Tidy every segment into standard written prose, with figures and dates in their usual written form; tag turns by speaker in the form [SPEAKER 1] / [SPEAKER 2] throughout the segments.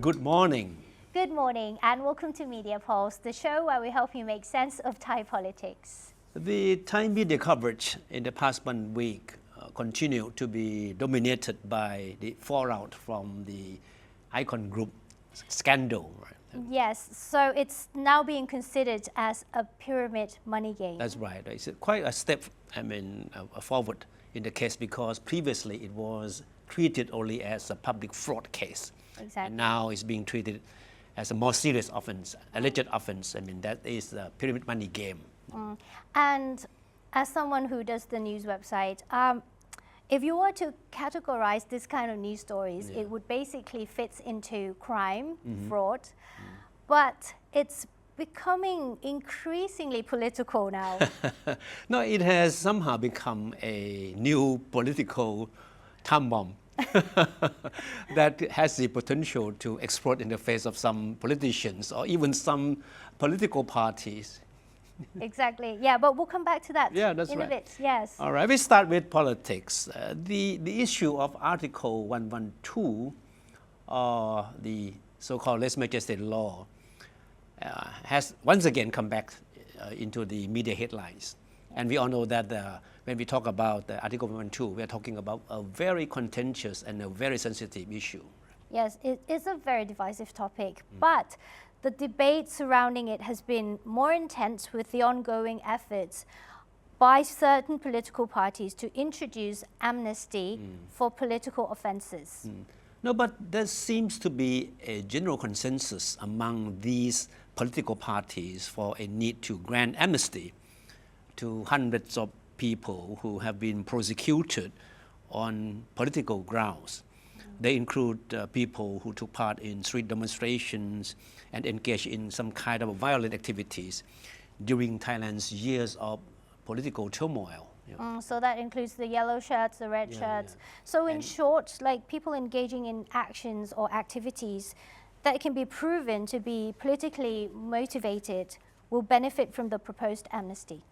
[SPEAKER 1] Good morning.
[SPEAKER 2] Good morning and welcome to Media Pulse, the show where we help you make sense of Thai politics.
[SPEAKER 1] The Thai media coverage in the past 1 week continued to be dominated by the fallout from the Icon Group scandal. Right?
[SPEAKER 2] Yes, so it's now being considered as a pyramid money game.
[SPEAKER 1] That's right. It's quite a step, forward in the case because previously it was treated only as a public fraud case.
[SPEAKER 2] Exactly.
[SPEAKER 1] And now it's being treated as a more serious offense, alleged offense. That is a pyramid money game.
[SPEAKER 2] And as someone who does the news website, if you were to categorize this kind of news stories, it would basically fit into crime, fraud, but it's becoming increasingly political now.
[SPEAKER 1] No, it has somehow become a new political time bomb that has the potential to explode in the face of some politicians or even some political parties.
[SPEAKER 2] Exactly. Yeah, but we'll come back to that
[SPEAKER 1] that's
[SPEAKER 2] in
[SPEAKER 1] right.
[SPEAKER 2] a bit. Yes.
[SPEAKER 1] All right, we start with politics. The issue of Article 112, or the so-called less majestic law, has once again come back into the media headlines. And we all know that when we talk about Article 112, we are talking about a very contentious and a very sensitive issue.
[SPEAKER 2] Yes, it is a very divisive topic, but the debate surrounding it has been more intense with the ongoing efforts by certain political parties to introduce amnesty for political offences.
[SPEAKER 1] No, but there seems to be a general consensus among these political parties for a need to grant amnesty to hundreds of people who have been prosecuted on political grounds. They include people who took part in street demonstrations and engaged in some kind of violent activities during Thailand's years of political turmoil.
[SPEAKER 2] So that includes the yellow shirts, the red shirts. So in short, like people engaging in actions or activities that can be proven to be politically motivated will benefit from the proposed amnesty.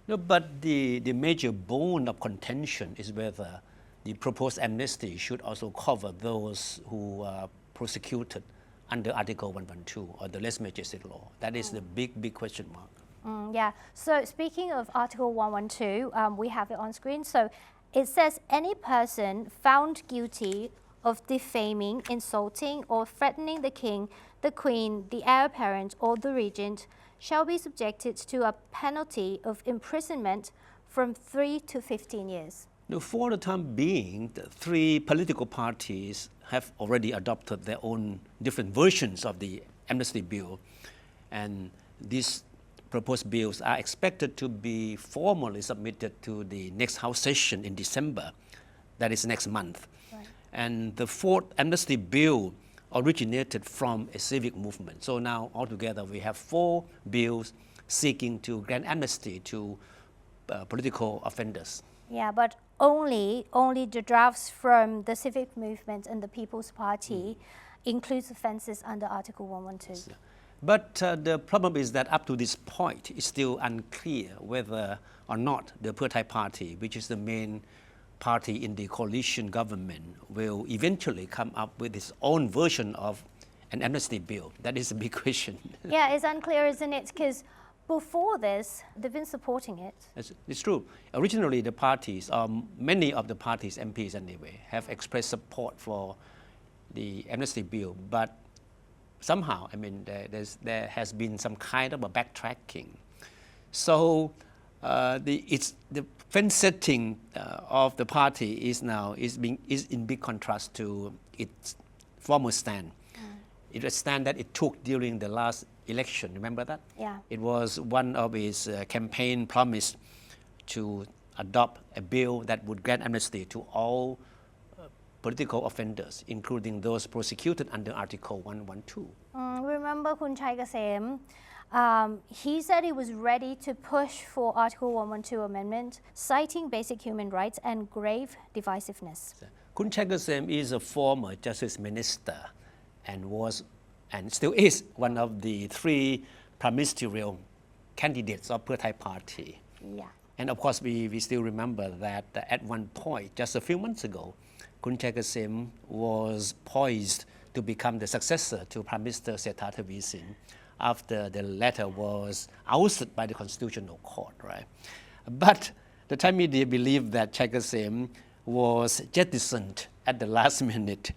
[SPEAKER 1] No, but the major bone of contention is whether the proposed amnesty should also cover those who are prosecuted under Article 112 or the less majestic law. That is the big question mark.
[SPEAKER 2] Yeah, so speaking of Article 112, we have it on screen. So it says any person found guilty of defaming, insulting or threatening the king, the queen, the heir apparent or the regent shall be subjected to a penalty of imprisonment from 3 to 15 years.
[SPEAKER 1] Now, for the time being, the three political parties have already adopted their own different versions of the amnesty bill, and these proposed bills are expected to be formally submitted to the next House session in December, that is next month.
[SPEAKER 2] Right.
[SPEAKER 1] And the fourth amnesty bill originated from a civic movement. So now altogether we have 4 bills seeking to grant amnesty to political offenders.
[SPEAKER 2] Yeah, but only the drafts from the civic movement and the People's Party includes offences under Article 112.
[SPEAKER 1] But the problem is that up to this point, it's still unclear whether or not the Thepchai party, which is the main party in the coalition government, will eventually come up with its own version of an amnesty bill. That is a big question.
[SPEAKER 2] Yeah, it's unclear, isn't it? Because before this, they've been supporting it.
[SPEAKER 1] It's true. Originally, the parties, many of the parties' MPs anyway, have expressed support for the amnesty bill, but somehow, there has been some kind of a backtracking. So the fence setting of the party is in big contrast to its former stand. It's a stand that it took during the last election. Remember that?
[SPEAKER 2] Yeah.
[SPEAKER 1] It was one of its campaign promise to adopt a bill that would grant amnesty to all political offenders, including those prosecuted under Article 112.
[SPEAKER 2] Remember Kun Chai Kasem? He said he was ready to push for Article 112 amendment, citing basic human rights and grave divisiveness.
[SPEAKER 1] Kun Chai Kasem is a former justice minister and was and still is one of the 3 ministerial candidates of Thepchai party.
[SPEAKER 2] Yeah.
[SPEAKER 1] And of course, we still remember that at one point, just a few months ago, Kun Chai Kasem was poised to to become the successor to Prime Minister Sethar Thavisin after the latter was ousted by the Constitutional Court, right? But the Thai media believed that Chai Kasem was jettisoned at the last minute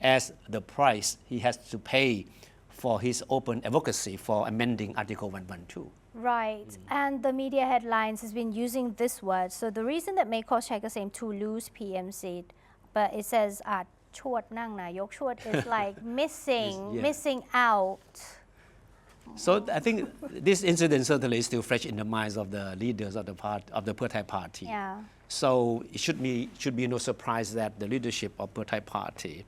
[SPEAKER 1] as the price he has to pay for his open advocacy for amending Article 112.
[SPEAKER 2] Right, and the media headlines has been using this word. So the reason that may cause Chai Kasem to lose PM seat, but it says ชวดนั่งนายกชวด is like missing out.
[SPEAKER 1] So I think this incident certainly is still fresh in the minds of the leaders of the Pheu Thai party.
[SPEAKER 2] Yeah.
[SPEAKER 1] So it should be no surprise that the leadership of Pheu Thai party,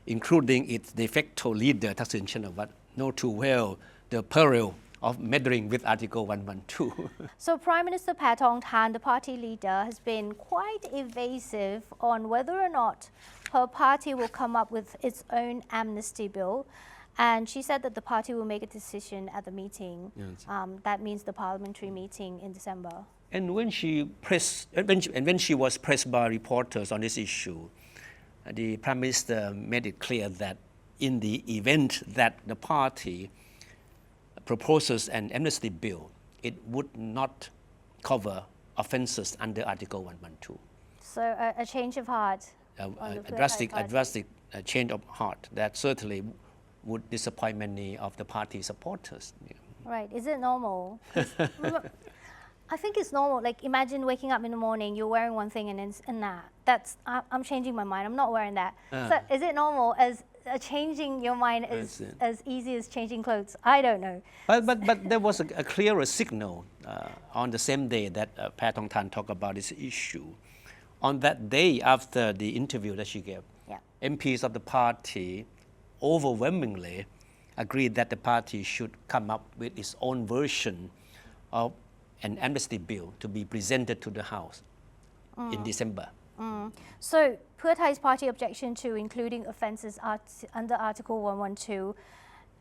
[SPEAKER 1] including its de facto leader Thaksin Shinawatra, know too well the peril of meddling with Article 112.
[SPEAKER 2] So Prime Minister Paetongtarn, the party leader, has been quite evasive on whether or not her party will come up with its own amnesty bill. And she said that the party will make a decision at the meeting.
[SPEAKER 1] Yes.
[SPEAKER 2] That means the parliamentary meeting in December.
[SPEAKER 1] And when she was pressed by reporters on this issue, the Prime Minister made it clear that in the event that the party proposes an amnesty bill, it would not cover offences under Article 112.
[SPEAKER 2] So a change of heart.
[SPEAKER 1] A drastic change of heart that certainly would disappoint many of the party supporters. Yeah.
[SPEAKER 2] Right. Is it normal? I think it's normal. Like imagine waking up in the morning, you're wearing one thing and that's I'm changing my mind. I'm not wearing that. So is it normal as changing your mind as easy as changing clothes? I don't know.
[SPEAKER 1] But there was a clearer signal on the same day that Paetongtarn talked about this issue. On that day after the interview that she gave, MPs of the party overwhelmingly agreed that the party should come up with its own version of an amnesty bill to be presented to the House in December.
[SPEAKER 2] So Pheu Thai's party objection to including offences under Article 112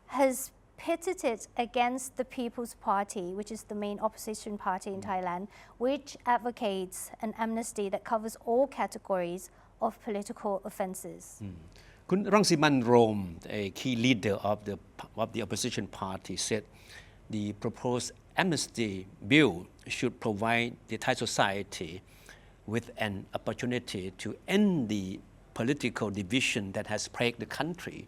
[SPEAKER 2] has pitted it against the People's Party, which is the main opposition party in Thailand, which advocates an amnesty that covers all categories of political offences.
[SPEAKER 1] Kun Rangsiman Rome, a key leader of the opposition party, said the proposed amnesty bill should provide the Thai society with an opportunity to end the political division that has plagued the country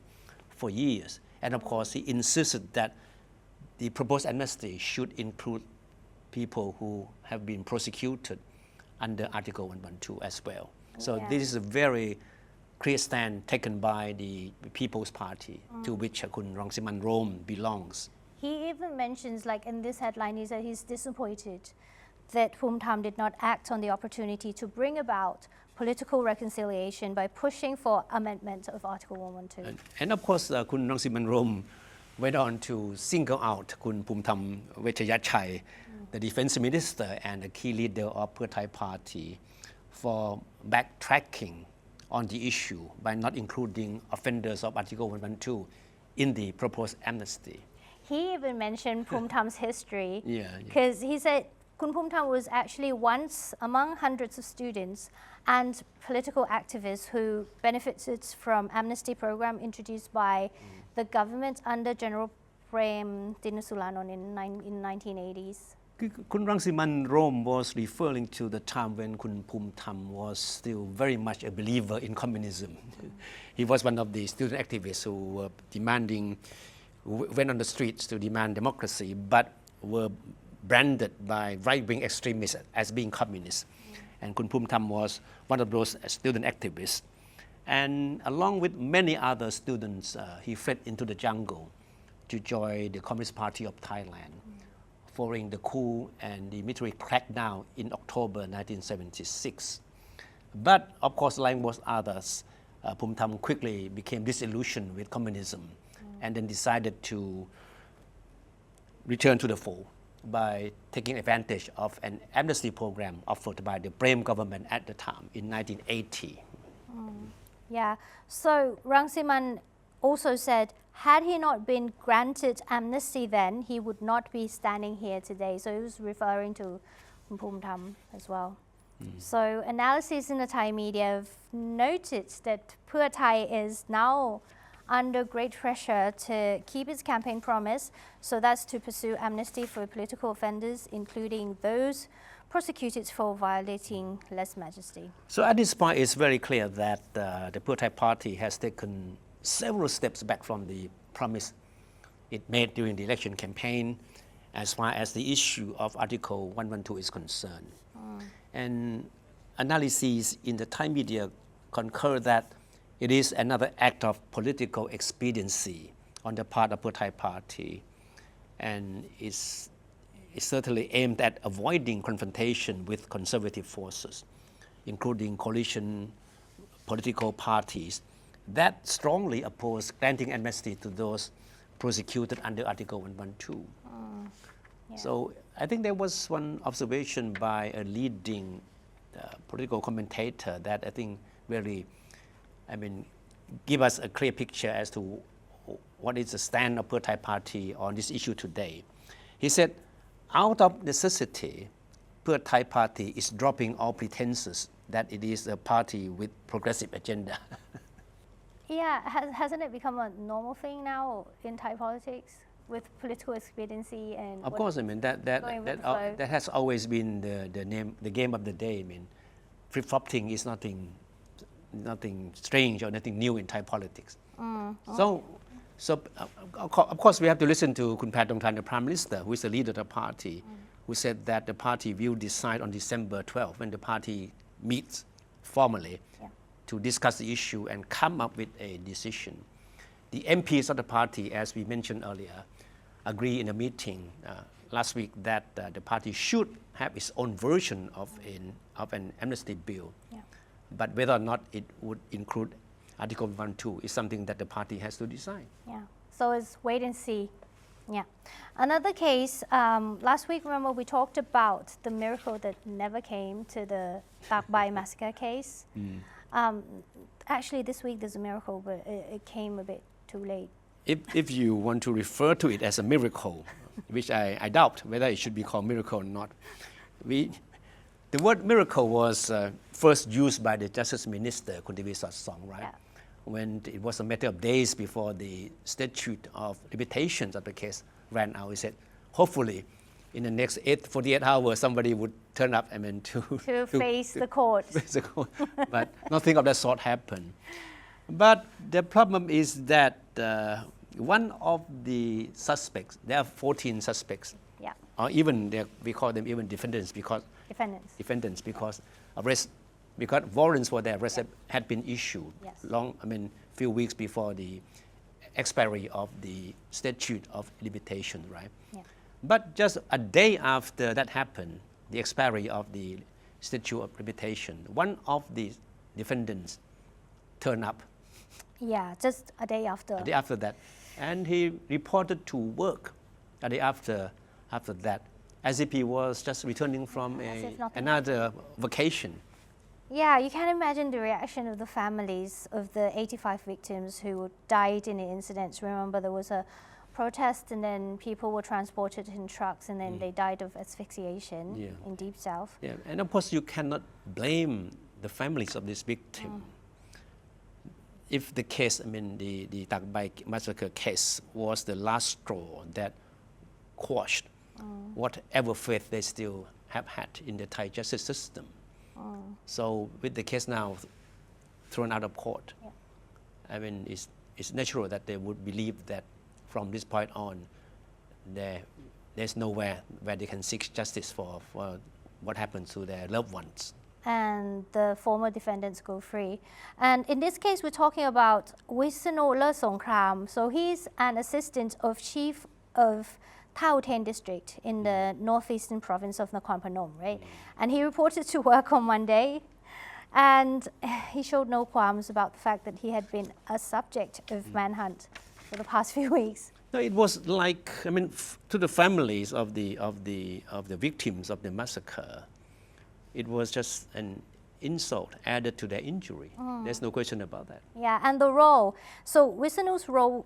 [SPEAKER 1] for years. And of course, he insisted that the proposed amnesty should include people who have been prosecuted under Article 112 as well. So this is a very clear stand taken by the People's Party, to which Kun Rangsiman Rome belongs.
[SPEAKER 2] He even mentions, like in this headline, he said he's disappointed that Phumtham did not act on the opportunity to bring about political reconciliation by pushing for amendment of Article 112.
[SPEAKER 1] And of course, Kun Rangsiman Rome went on to single out Kun Phumtham Thepchai, the defense minister and a key leader of Pheu Thai party, for backtracking on the issue by not including offenders of Article 112 in the proposed amnesty.
[SPEAKER 2] He even mentioned Phumtham's history
[SPEAKER 1] Yeah.
[SPEAKER 2] because he said Kun Phumtham was actually once among hundreds of students and political activists who benefited from amnesty program introduced by the government under General Prem Tinsulanont in 1980s.
[SPEAKER 1] Kun Rangsiman Rome was referring to the time when Kun Phumtham was still very much a believer in communism. He was one of the student activists who were went on the streets to demand democracy, but were branded by right-wing extremists as being communists. And Kun Phumtham was one of those student activists. And along with many other students, he fled into the jungle to join the Communist Party of Thailand following the coup and the military crackdown in October 1976. But of course, like most others, Phumtham quickly became disillusioned with communism and then decided to return to the fold by taking advantage of an amnesty program offered by the Prem government at the time in 1980.
[SPEAKER 2] Yeah, so Rangsiman also said, had he not been granted amnesty then, he would not be standing here today. So he was referring to Phumtham as well. So analysis in the Thai media have noted that Pheu Thai is now under great pressure to keep its campaign promise. So that's to pursue amnesty for political offenders, including those prosecuted for violating lèse majesty.
[SPEAKER 1] So at this point, it's very clear that the Thepchai party has taken several steps back from the promise it made during the election campaign as far as the issue of Article 112 is concerned. And analyses in the Thai media concur that it is another act of political expediency on the part of the Thepchai party, and is certainly aimed at avoiding confrontation with conservative forces, including coalition political parties that strongly oppose granting amnesty to those prosecuted under Article 112. So I think there was one observation by a leading political commentator that I think really, give us a clear picture as to what is the stand of the Thepchai party on this issue today. He said, out of necessity, Thepchai party is dropping all pretenses that it is a party with progressive agenda.
[SPEAKER 2] Yeah, hasn't it become a normal thing now in Thai politics with political expediency and?
[SPEAKER 1] Of course, that has always been the game of the day. Flip-flopping is nothing strange or nothing new in Thai politics. So of course we have to listen to Khun Pattongthan, the Prime Minister, who is the leader of the party, who said that the party will decide on December 12th when the party meets formally to discuss the issue and come up with a decision. The MPs of the party, as we mentioned earlier, agree in a meeting last week that the party should have its own version of an amnesty bill. But whether or not it would include Article 112 is something that the party has to decide.
[SPEAKER 2] Yeah, so it's wait and see. Yeah. Another case, last week, remember, we talked about the miracle that never came to the Thepchai massacre case. Actually, this week there's a miracle, but it came a bit too late.
[SPEAKER 1] If you want to refer to it as a miracle, which I doubt whether it should be called miracle or not, the word miracle was first used by the Justice Minister, Khun Tivisot Song, right?
[SPEAKER 2] Yeah.
[SPEAKER 1] When it was a matter of days before the statute of limitations of the case ran out, he said, hopefully in the next 48 hours somebody would turn up
[SPEAKER 2] to face the court.
[SPEAKER 1] But nothing of that sort happened. But the problem is that one of the suspects, there are 14 suspects, or even we call them even defendants because warrants for their arrest had been issued few weeks before the expiry of the statute of limitation, right? But just a day after that happened, the expiry of the statute of limitation, one of the defendants turned up.
[SPEAKER 2] Yeah, just a day after.
[SPEAKER 1] A day after that, and he reported to work a day after that, as if he was just returning from another vacation.
[SPEAKER 2] Yeah, you can imagine the reaction of the families of the 85 victims who died in the incidents. Remember, there was a protest and then people were transported in trucks and then they died of asphyxiation in Deep South.
[SPEAKER 1] Yeah, and of course you cannot blame the families of this victim. If the case, the Thepchai massacre case was the last straw that quashed whatever faith they still have had in the Thai justice system. So with the case now thrown out of court, it's natural that they would believe that from this point on, there's nowhere where they can seek justice for what happened to their loved ones.
[SPEAKER 2] And the former defendants go free. And in this case, we're talking about Wisnu Lertsongkhram. So he's an assistant of chief of Thao Then district in the northeastern province of Nakhon Phanom, right? And he reported to work on Monday, and he showed no qualms about the fact that he had been a subject of manhunt for the past few weeks.
[SPEAKER 1] No, it was like, to the families of the victims of the massacre, it was just an insult added to their injury. There's no question about that.
[SPEAKER 2] Yeah, and the role. So Wisnu's role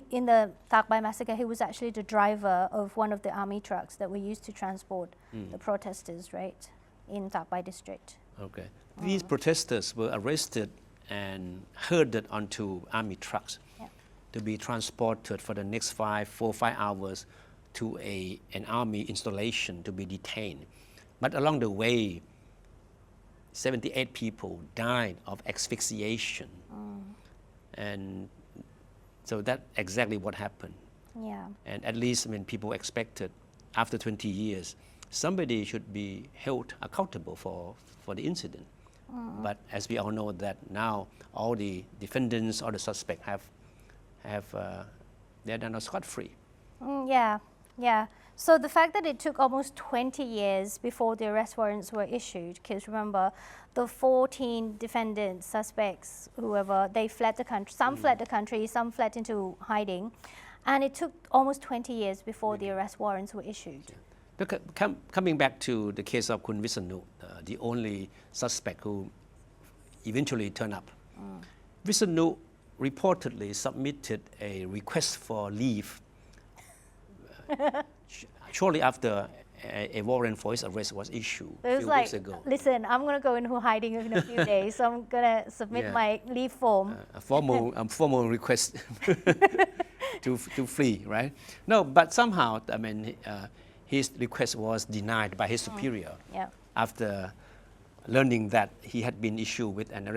[SPEAKER 2] in the Thepchai massacre, he was actually the driver of one of the army trucks that were used to transport the protesters, right, in Thepchai district.
[SPEAKER 1] Okay. These protesters were arrested and herded onto army trucks to be transported for the next 4-5 hours to an army installation to be detained. But along the way, 78 people died of asphyxiation. And so that's exactly what happened.
[SPEAKER 2] Yeah.
[SPEAKER 1] And at least people expected after 20 years, somebody should be held accountable for the incident. But as we all know that now all the defendants or the suspects they're not scot-free.
[SPEAKER 2] Yeah. So the fact that it took almost 20 years before the arrest warrants were issued, because remember, the 14 defendants, suspects, whoever, they fled the country. Some fled the country, some fled into hiding. And it took almost 20 years before the arrest warrants were issued.
[SPEAKER 1] Coming back to the case of Kun Visanu, the only suspect who eventually turned up, Visanu reportedly submitted a request for leave shortly after a warrant for his arrest was issued a few weeks ago.
[SPEAKER 2] Listen, I'm going to go into hiding in a few days, so I'm going to submit my leave form.
[SPEAKER 1] A formal request to flee, right? No, but somehow, his request was denied by his superior after learning that he had been issued with an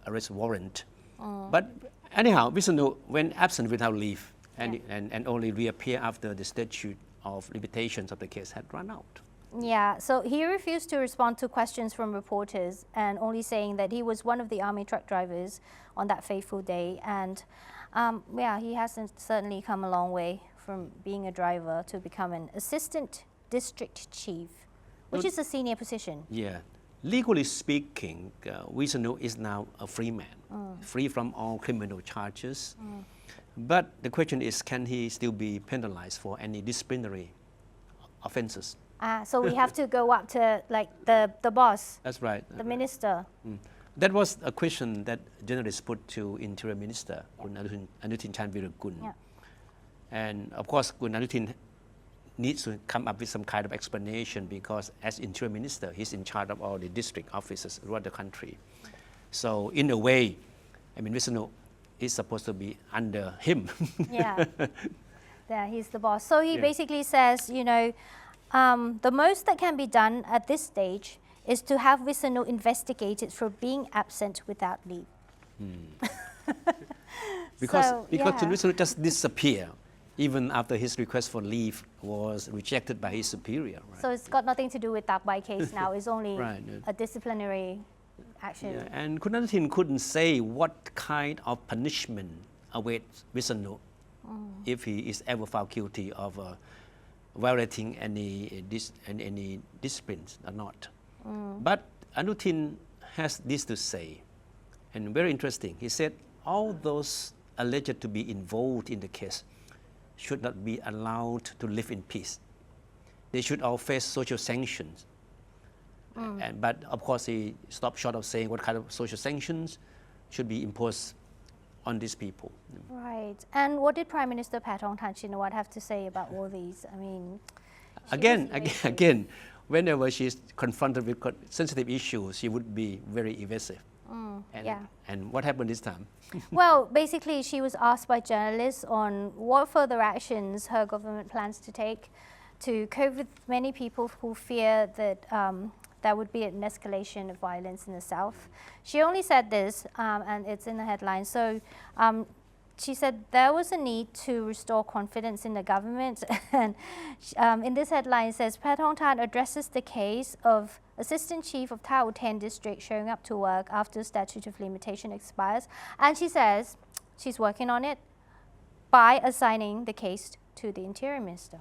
[SPEAKER 1] arrest warrant. But anyhow, Visanu went absent without leave and only reappeared after the statute of limitations of the case had run out.
[SPEAKER 2] Yeah, so he refused to respond to questions from reporters and only saying that he was one of the army truck drivers on that fateful day. And he hasn't certainly come a long way from being a driver to become an assistant district chief, which is a senior position.
[SPEAKER 1] Yeah. Legally speaking, Visanu is now a free man, free from all criminal charges. But the question is, can he still be penalized for any disciplinary offenses?
[SPEAKER 2] So we have to go up to the boss.
[SPEAKER 1] That's right.
[SPEAKER 2] The minister.
[SPEAKER 1] That was a question that journalists put to Interior Minister Kun Anutin Chanvirakul. And of course, Kun Anutin needs to come up with some kind of explanation because as Interior Minister, he's in charge of all the district offices throughout the country. So in a way, Visanu is supposed to be under him.
[SPEAKER 2] Yeah, he's the boss. So he basically says, the most that can be done at this stage is to have Visanu investigated for being absent without leave.
[SPEAKER 1] Because Visanu just disappeared even after his request for leave was rejected by his superior. Right?
[SPEAKER 2] So it's got nothing to do with Thepchai case now. It's only a disciplinary action.
[SPEAKER 1] Yeah, and Kun Anutin couldn't say what kind of punishment awaits Visanu if he is ever found guilty of violating any disciplines or not. But Anutin has this to say, and very interesting. He said all those alleged to be involved in the case should not be allowed to live in peace. They should all face social sanctions. But of course, he stopped short of saying what kind of social sanctions should be imposed on these people.
[SPEAKER 2] Right. And what did Prime Minister Paetongtarn Shinawatra have to say about all these?
[SPEAKER 1] Again, whenever she's confronted with sensitive issues, she would be very evasive. And what happened this time?
[SPEAKER 2] Well, basically, she was asked by journalists on what further actions her government plans to take to cope with many people who fear that there would be an escalation of violence in the south. She only said this, and it's in the headline. So she said there was a need to restore confidence in the government. And in this headline, it says, Paetongtarn addresses the case of Assistant Chief of Tha Uthien District showing up to work after statute of limitation expires. And she says she's working on it by assigning the case to the Interior Minister.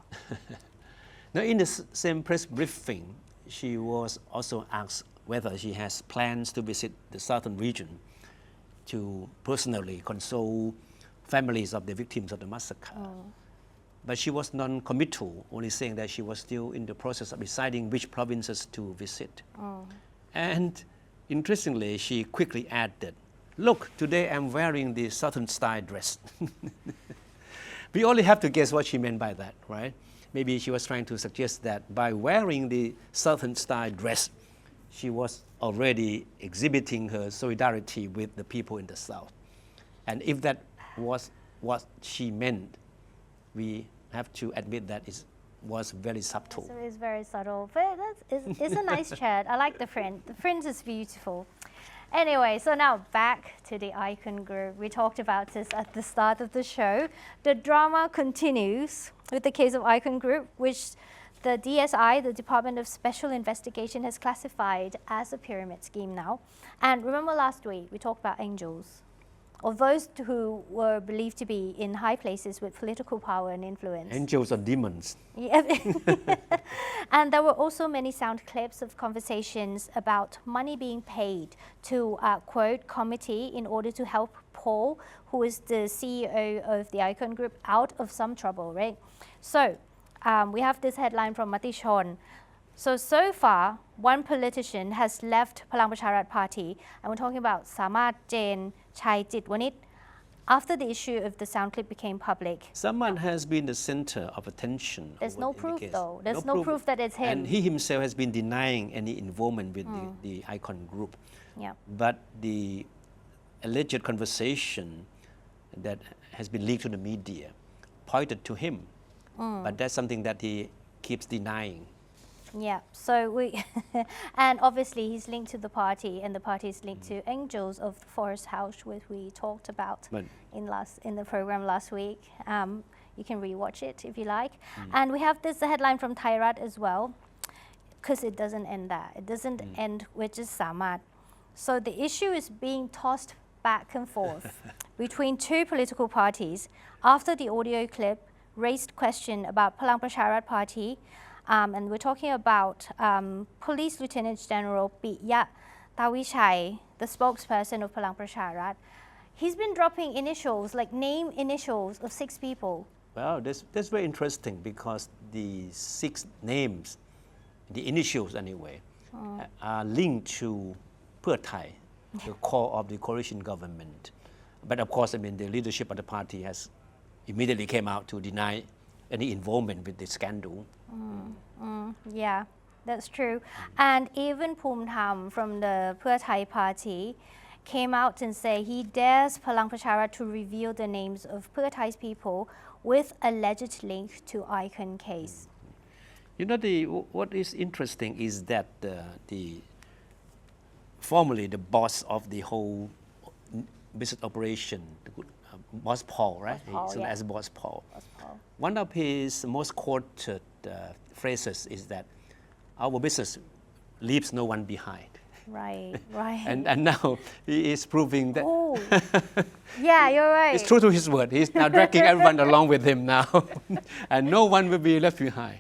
[SPEAKER 1] Now, in the same press briefing, she was also asked whether she has plans to visit the southern region to personally console families of the victims of the massacre. But she was non-committal, only saying that she was still in the process of deciding which provinces to visit. And interestingly, she quickly added, look, today I'm wearing the southern style dress. We only have to guess what she meant by that, right? Maybe she was trying to suggest that by wearing the southern style dress, she was already exhibiting her solidarity with the people in the south. And if that was what she meant, we have to admit that it was very subtle.
[SPEAKER 2] So it's very subtle, but it's a nice chat. I like the print. The print is beautiful. Anyway, so now back to the Icon Group. We talked about this at the start of the show. The drama continues with the case of Icon Group, which the DSI, the Department of Special Investigation, has classified as a pyramid scheme now. And remember last week, we talked about angels, or those who were believed to be in high places with political power and influence.
[SPEAKER 1] Angels or demons.
[SPEAKER 2] Yeah. And there were also many sound clips of conversations about money being paid to, quote, committee in order to help Paul, who is the CEO of the Icon Group, out of some trouble, right? So we have this headline from Matichon. So far, one politician has left Palang Pracharat Party, and we're talking about Samat Jain Chai Jitwanit, after the issue of the sound clip became public.
[SPEAKER 1] Someone has been the center of attention.
[SPEAKER 2] There's no proof, though. There's no proof that it's him.
[SPEAKER 1] And he himself has been denying any involvement with the Icon Group.
[SPEAKER 2] Yeah.
[SPEAKER 1] But the alleged conversation that has been leaked to the media pointed to him. But that's something that he keeps denying.
[SPEAKER 2] Yeah, so and obviously he's linked to the party, and the party is linked to Angels of the Forest House, which we talked about in the program last week. You can rewatch it if you like. And we have this headline from Thairat as well, because it doesn't end there. It doesn't end with just Samat. So the issue is being tossed back and forth between two political parties after the audio clip raised question about Palang Pracharat Party. And we're talking about Police Lieutenant General Piya Tawichai, the spokesperson of Palang Pracharat. He's been dropping initials, like name initials of 6 people.
[SPEAKER 1] Well, that's very interesting, because the 6 names, the initials anyway, are linked to Thepchai, the core of the coalition government. But of course, I mean, the leadership of the party has immediately came out to deny any involvement with the scandal.
[SPEAKER 2] Yeah, that's true. And even Phum Tham from the Thepchai party came out and said he dares Palang Pracharat to reveal the names of Thepchai's people with alleged link to Icon case.
[SPEAKER 1] You know, what is interesting is that formerly the boss of the whole business operation, Boss Paul, right? He's known as Boss Paul. One of his most quoted phrases is that our business leaves no one behind.
[SPEAKER 2] Right, right.
[SPEAKER 1] And now he is proving that.
[SPEAKER 2] Oh, yeah, you're right.
[SPEAKER 1] It's true to his word. He's now dragging everyone along with him now, and no one will be left behind.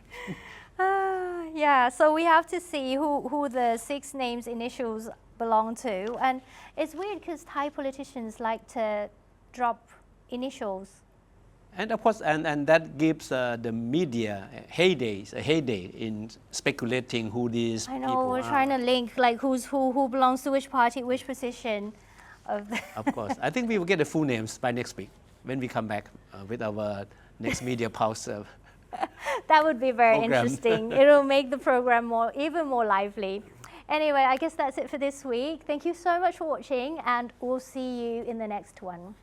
[SPEAKER 2] Yeah, so we have to see who the 6 names initials belong to. And it's weird because Thai politicians like to drop initials.
[SPEAKER 1] And of course, and that gives the media a heyday in speculating who these people are.
[SPEAKER 2] I know, we're trying to link like who belongs to which party, which position.
[SPEAKER 1] Of course. I think we will get the full names by next week when we come back with our next media pulse.
[SPEAKER 2] That would be very interesting. It will make the program even more lively. Anyway, I guess that's it for this week. Thank you so much for watching, and we'll see you in the next one.